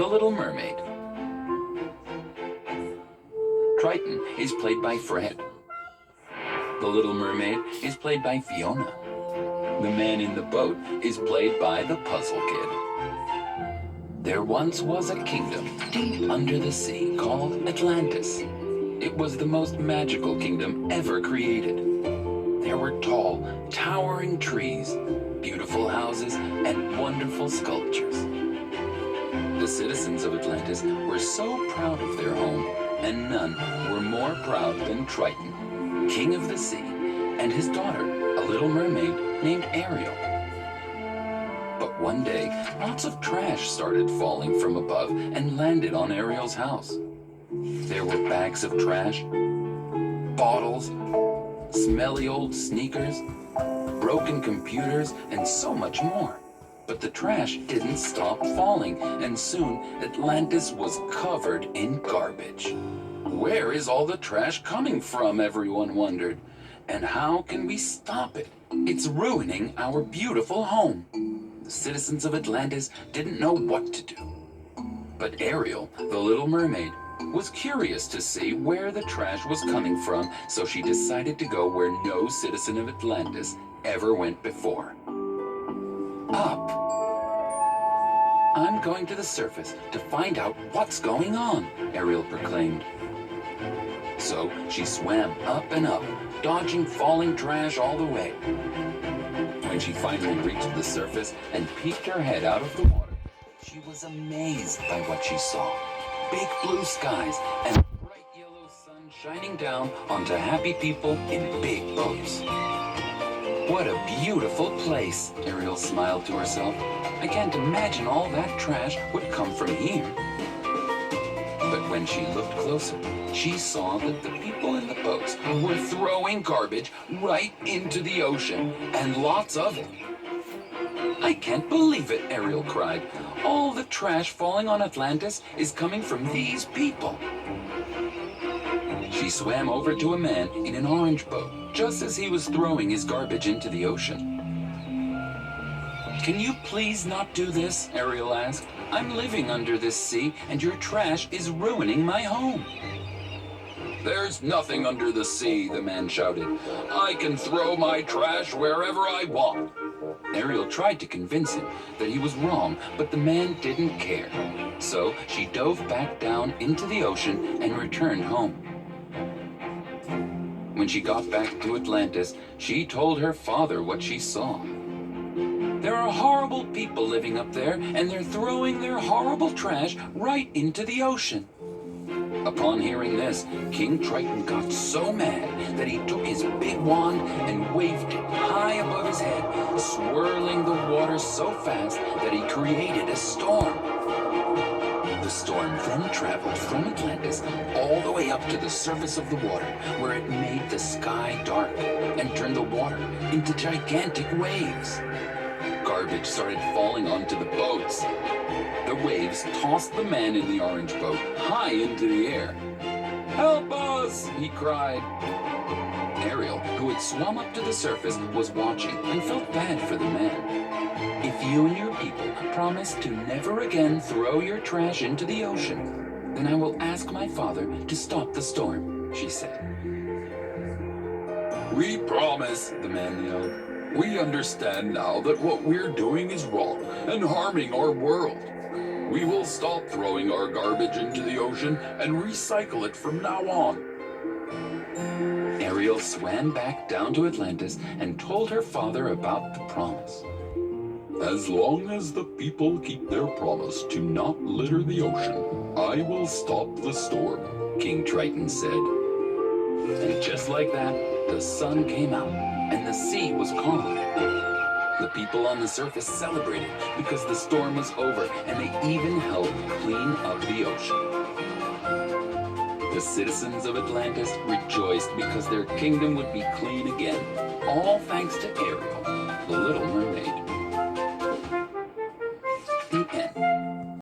The Little Mermaid. Triton is played by Fred. The Little Mermaid is played by Fiona. The man in the boat is played by the Puzzle Kid. There once was a kingdom deep under the sea called Atlantis. It was the most magical kingdom ever created. There were tall, towering trees, beautiful houses, and wonderful sculptures. The citizens of Atlantis were so proud of their home, and none were more proud than Triton, king of the sea, and his daughter, a little mermaid named Ariel. But one day, lots of trash started falling from above and landed on Ariel's house. There were bags of trash, bottles, smelly old sneakers, broken computers, and so much more. But the trash didn't stop falling, and soon Atlantis was covered in garbage. Where is all the trash coming from, everyone wondered. And how can we stop it? It's ruining our beautiful home. The citizens of Atlantis didn't know what to do. But Ariel, the Little Mermaid, was curious to see where the trash was coming from, so she decided to go where no citizen of Atlantis ever went before. Up. I'm going to the surface to find out what's going on, Ariel proclaimed. So she swam up and up, dodging falling trash all the way. When she finally reached the surface and peeked her head out of the water, she was amazed by what she saw. Big blue skies and bright yellow sun shining down onto happy people in big boats. What a beautiful place, Ariel smiled to herself. I can't imagine all that trash would come from here. But when she looked closer, she saw that the people in the boats were throwing garbage right into the ocean, and lots of it. I can't believe it, Ariel cried. All the trash falling on Atlantis is coming from these people. She swam over to a man in an orange boat, just as he was throwing his garbage into the ocean. Can you please not do this? Ariel asked. I'm living under this sea, and your trash is ruining my home. There's nothing under the sea, the man shouted. I can throw my trash wherever I want. Ariel tried to convince him that he was wrong, but the man didn't care. So she dove back down into the ocean and returned home. When she got back to Atlantis, she told her father what she saw. There are horrible people living up there, and they're throwing their horrible trash right into the ocean. Upon hearing this, King Triton got so mad that he took his big wand and waved it high above his head, swirling the water so fast that he created a storm. The storm then traveled from Atlantis all the way up to the surface of the water, where it made the sky dark and turned the water into gigantic waves. Garbage started falling onto the boats. The waves tossed the man in the orange boat high into the air. Help us! He cried. Ariel, who had swum up to the surface, was watching and felt bad for the man. If you and your people promise to never again throw your trash into the ocean, then I will ask my father to stop the storm, she said. We promise, the man yelled. We understand now that what we're doing is wrong and harming our world. We will stop throwing our garbage into the ocean and recycle it from now on. Ariel swam back down to Atlantis and told her father about the promise. As long as the people keep their promise to not litter the ocean, I will stop the storm, King Triton said. And just like that, the sun came out and the sea was calm. The people on the surface celebrated because the storm was over, and they even helped clean up the ocean. The citizens of Atlantis rejoiced because their kingdom would be clean again, all thanks to Ariel, the Little Mermaid.